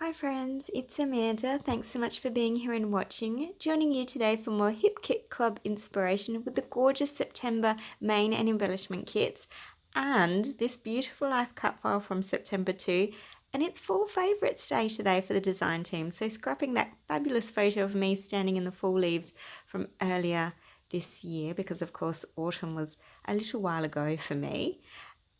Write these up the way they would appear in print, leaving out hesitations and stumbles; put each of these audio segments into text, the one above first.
Hi friends, it's Amanda. Thanks so much for being here and watching. Joining you today for more Hip Kit Club inspiration with the gorgeous September main and embellishment kits and this beautiful life cut file from September 2. And it's fall favourites day today for the design team. So scrapping that fabulous photo of me standing in the fall leaves from earlier this year, because of course autumn was a little while ago for me.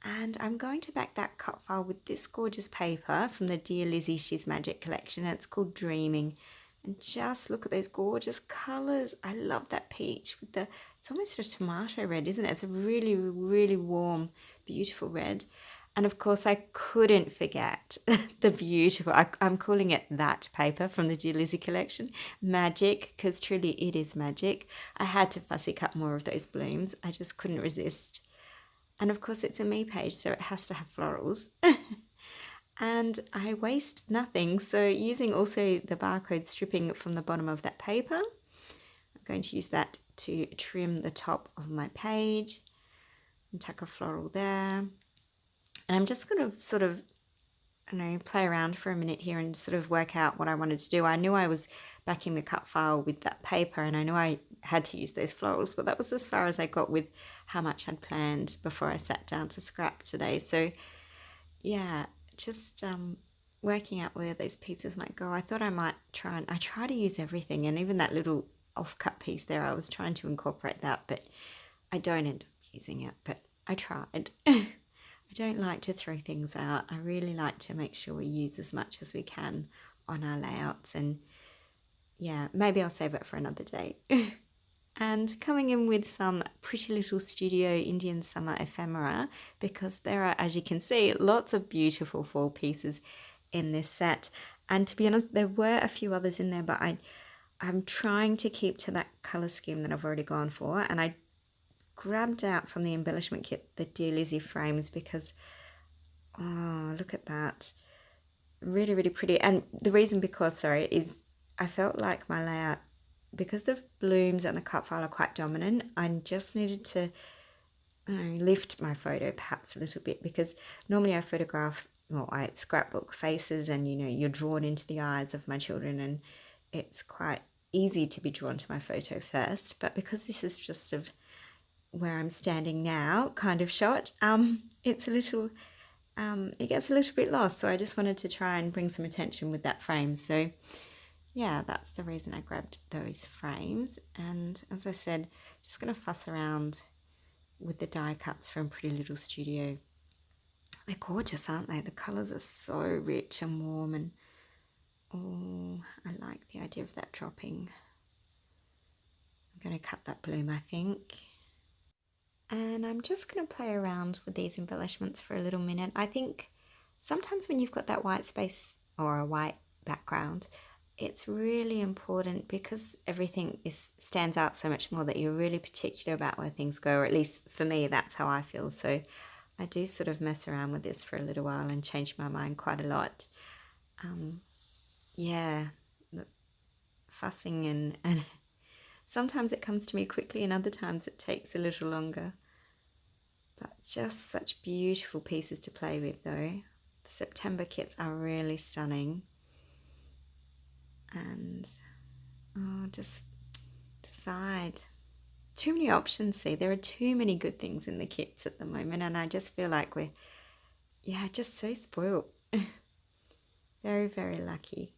And I'm going to back that cut file with this gorgeous paper from the Dear Lizzie She's Magic collection. It's called Dreaming. And just look at those gorgeous colours. I love that peach with the, it's almost a tomato red, isn't it? It's a really, really warm, beautiful red. And of course, I couldn't forget the beautiful, I'm calling it that paper from the Dear Lizzie collection, Magic, because truly it is magic. I had to fussy cut more of those blooms. I just couldn't resist. And of course it's a me page, so it has to have florals. And I waste nothing. So using also the barcode stripping from the bottom of that paper, I'm going to use that to trim the top of my page and tuck a floral there. And I'm just going to sort of, play around for a minute here and sort of work out what I wanted to do. I knew I was backing the cut file with that paper and I knew I had to use those florals, but that was as far as I got with how much I'd planned before I sat down to scrap today. So yeah, just working out where those pieces might go. I thought I might I try to use everything, and even that little off-cut piece there, I was trying to incorporate that, but I don't end up using it, but I tried. I don't like to throw things out. I really like to make sure we use as much as we can on our layouts, and yeah, maybe I'll save it for another day. And coming in with some Pretty Little Studio Indian Summer Ephemera, because there are, as you can see, lots of beautiful fall pieces in this set. And to be honest, there were a few others in there, but I'm trying to keep to that colour scheme that I've already gone for. And I grabbed out from the embellishment kit the Dear Lizzie frames because, oh, look at that. Really, really pretty. And the reason is I felt like my layout, because the blooms and the cut file are quite dominant, I just needed to lift my photo perhaps a little bit, because normally I photograph, well, I scrapbook faces and, you're drawn into the eyes of my children, and it's quite easy to be drawn to my photo first. But because this is just of where I'm standing now kind of shot, it's a little, it gets a little bit lost. So I just wanted to try and bring some attention with that frame. So yeah, that's the reason I grabbed those frames. And as I said, just going to fuss around with the die cuts from Pretty Little Studio. They're gorgeous, aren't they? The colours are so rich and warm, and oh, I like the idea of that dropping. I'm going to cut that bloom, I think. And I'm just going to play around with these embellishments for a little minute. I think sometimes when you've got that white space or a white background, it's really important, because everything stands out so much more, that you're really particular about where things go, or at least for me, that's how I feel. So I do sort of mess around with this for a little while and change my mind quite a lot. Yeah, fussing and sometimes it comes to me quickly and other times it takes a little longer. But just such beautiful pieces to play with though. The September kits are really stunning. And just decide. Too many options, see. There are too many good things in the kits at the moment, and I just feel like we're, just so spoiled. Very, very lucky.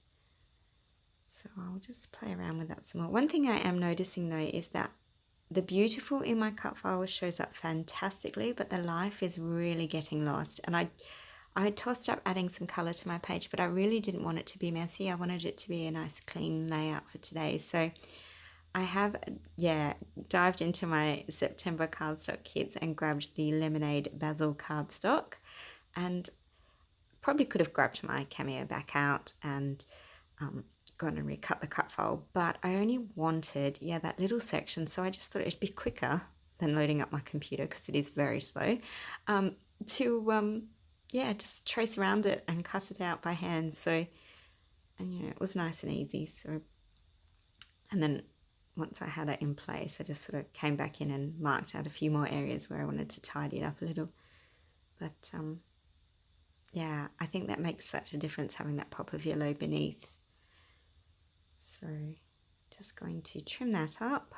So I'll just play around with that some more. One thing I am noticing though is that the beautiful in my cut file shows up fantastically, but the life is really getting lost. And I tossed up adding some colour to my page, but I really didn't want it to be messy. I wanted it to be a nice clean layout for today. So I have, dived into my September cardstock kits and grabbed the Lemonade Basil cardstock, and probably could have grabbed my cameo back out and gone and recut the cut file, but I only wanted, that little section. So I just thought it'd be quicker than loading up my computer, because it is very slow, to just trace around it and cut it out by hand. So, and it was nice and easy. So, and then once I had it in place, I just sort of came back in and marked out a few more areas where I wanted to tidy it up a little. But yeah, I think that makes such a difference, having that pop of yellow beneath. So just going to trim that up.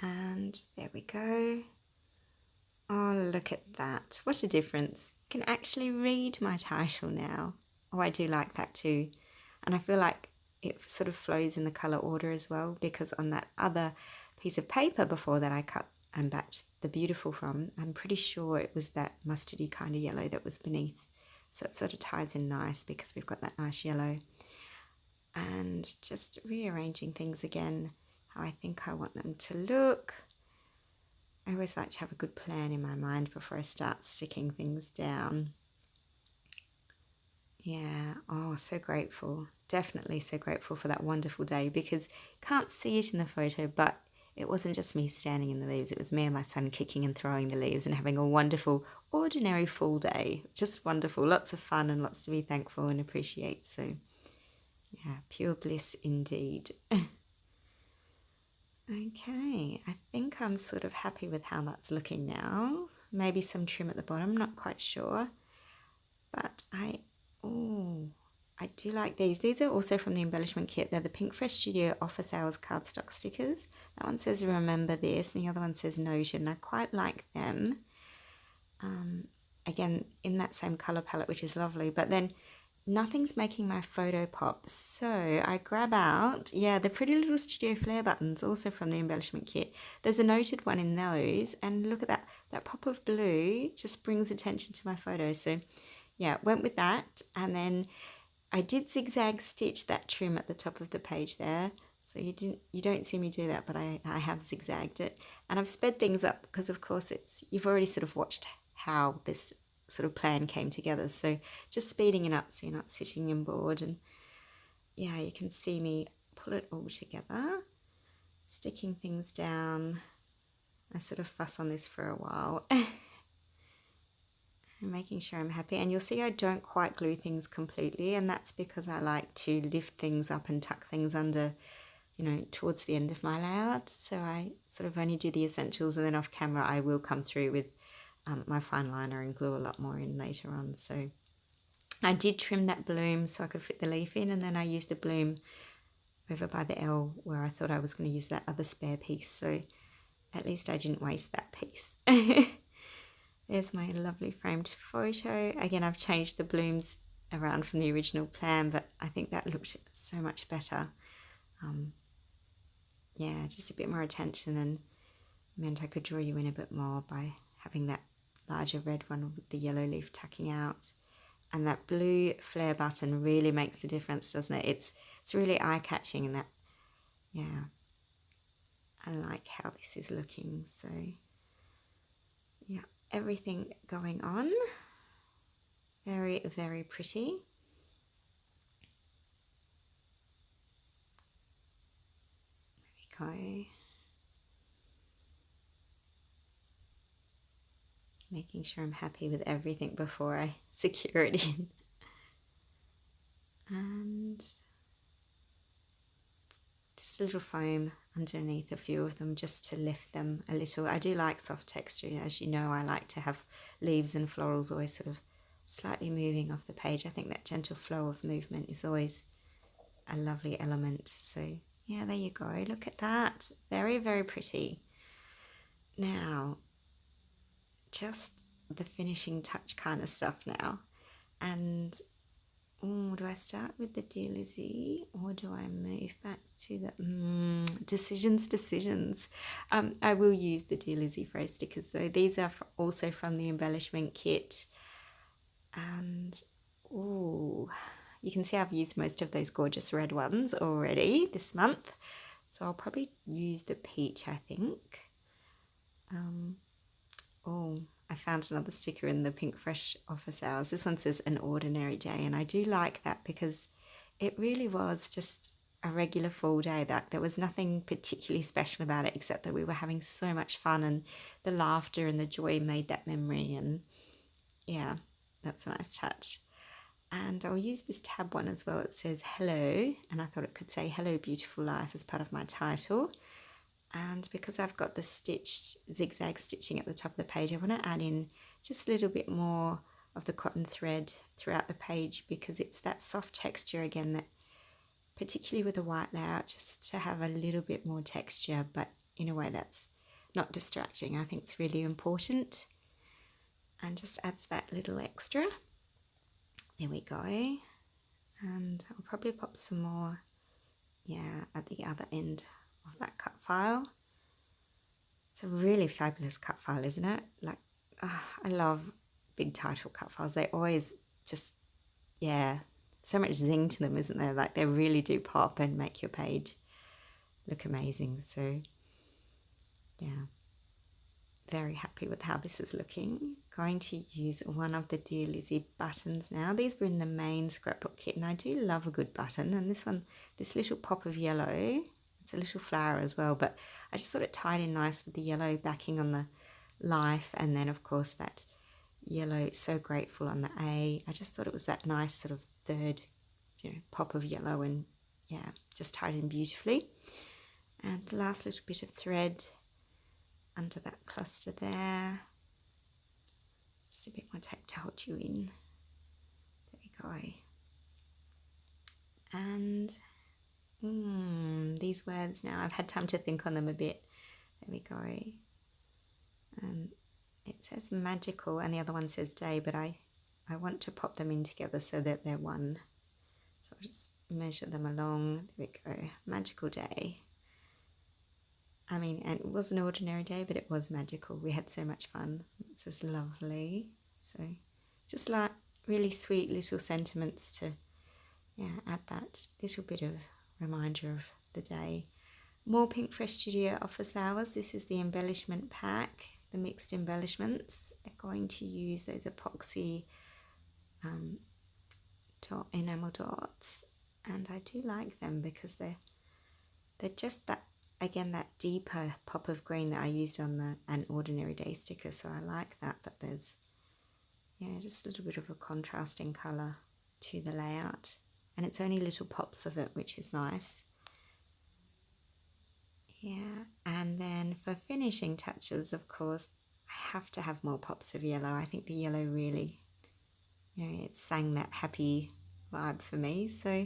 And there we go. Oh, look at that. What a difference. I can actually read my title now. Oh, I do like that too. And I feel like it sort of flows in the colour order as well, because on that other piece of paper before that I cut and batched the beautiful from, I'm pretty sure it was that mustardy kind of yellow that was beneath. So it sort of ties in nice because we've got that nice yellow. And just rearranging things again how I think I want them to look. I always like to have a good plan in my mind before I start sticking things down. Yeah, oh, so grateful. Definitely so grateful for that wonderful day, because can't see it in the photo, but it wasn't just me standing in the leaves. It was me and my son kicking and throwing the leaves and having a wonderful, ordinary fall day. Just wonderful. Lots of fun and lots to be thankful and appreciate. So, yeah, pure bliss indeed. Okay, I think I'm sort of happy with how that's looking now. Maybe some trim at the bottom, not quite sure. But I do like these. These are also from the embellishment kit. They're the Pink Fresh Studio Office Hours cardstock stickers. That one says remember this, and the other one says noted, and I quite like them. Again, in that same colour palette, which is lovely. But then nothing's making my photo pop, so I grab out, yeah, the pretty little Studio Flare buttons, also from the embellishment kit. There's a noted one in those, and look at that, that pop of blue just brings attention to my photo. So yeah, went with that, and then I did zigzag stitch that trim at the top of the page there. So you don't see me do that, but I have zigzagged it, and I've sped things up because of course you've already sort of watched how this sort of plan came together. So just speeding it up so you're not sitting and bored. And yeah, you can see me pull it all together, sticking things down. I sort of fuss on this for a while. And making sure I'm happy. And you'll see I don't quite glue things completely, and that's because I like to lift things up and tuck things under, you know, towards the end of my layout. So I sort of only do the essentials, and then off camera I will come through with my fine liner and glue a lot more in later on. So I did trim that bloom so I could fit the leaf in, and then I used the bloom over by the L where I thought I was going to use that other spare piece. So at least I didn't waste that piece. There's my lovely framed photo. Again, I've changed the blooms around from the original plan, but I think that looked so much better. Yeah, just a bit more attention, and meant I could draw you in a bit more by having that larger red one with the yellow leaf tucking out. And that blue flare button really makes the difference, doesn't it? It's really eye-catching, and that, yeah, I like how this is looking. So yeah, everything going on, very, very pretty. There we go. Making sure I'm happy with everything before I secure it in. And just a little foam underneath a few of them just to lift them a little. I do like soft texture. As you know, I like to have leaves and florals always sort of slightly moving off the page. I think that gentle flow of movement is always a lovely element. So yeah, there you go. Look at that. Very, very pretty. Now, just the finishing touch kind of stuff now. And do I start with the Dear Lizzie, or do I move back to the decisions? I will use the Dear Lizzie phrase stickers though. These are also from the embellishment kit, and you can see I've used most of those gorgeous red ones already this month, so I'll probably use the peach, I think. I found another sticker in the Pink Fresh Office Hours. This one says an ordinary day, and I do like that because it really was just a regular fall day. That there was nothing particularly special about it, except that we were having so much fun, and the laughter and the joy made that memory. And yeah, that's a nice touch. And I'll use this tab one as well. It says hello, and I thought it could say hello beautiful life as part of my title. And because I've got the stitched zigzag stitching at the top of the page, I want to add in just a little bit more of the cotton thread throughout the page, because it's that soft texture again that, particularly with the white layout, just to have a little bit more texture, but in a way that's not distracting. I think it's really important and just adds that little extra. There we go. And I'll probably pop some more, yeah, at the other end of that cut file. It's a really fabulous cut file, isn't it? Like, I love big title cut files. They always just, yeah, so much zing to them, isn't there? Like, they really do pop and make your page look amazing. So yeah, very happy with how this is looking. Going to use one of the Dear Lizzie buttons now. These were in the main scrapbook kit, and I do love a good button. And this one, this little pop of yellow, it's a little flower as well, but I just thought it tied in nice with the yellow backing on the life, and then of course that yellow, So Grateful, on the A. I just thought it was that nice sort of third, pop of yellow, and yeah, just tied in beautifully. And the last little bit of thread under that cluster there. Just a bit more tape to hold you in. There we go. And these words now, I've had time to think on them a bit. There we go. It says magical and the other one says day, but I want to pop them in together so that they're one. So I'll just measure them along. There we go. Magical day. I mean, and it was an ordinary day, but it was magical. We had so much fun. It's just lovely. So just like really sweet little sentiments to, yeah, add that little bit of reminder of the day. More Pink Fresh Studio office hours. This is the embellishment pack, the mixed embellishments. I'm going to use those epoxy enamel dots, and I do like them because they're just that, again, that deeper pop of green that I used on an ordinary day sticker. So I like that there's, yeah, just a little bit of a contrasting colour to the layout, and it's only little pops of it, which is nice. Yeah, and then for finishing touches, of course, I have to have more pops of yellow. I think the yellow really, it sang that happy vibe for me. So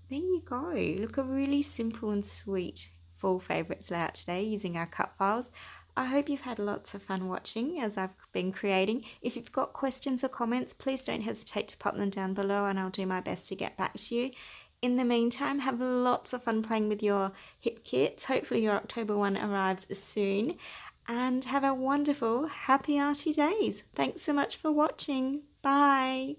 there you go. Look, a really simple and sweet fall favourites layout today using our cut files. I hope you've had lots of fun watching as I've been creating. If you've got questions or comments, please don't hesitate to pop them down below and I'll do my best to get back to you. In the meantime, have lots of fun playing with your hip kits. Hopefully your October one arrives soon. And have a wonderful, happy Arty days. Thanks so much for watching. Bye.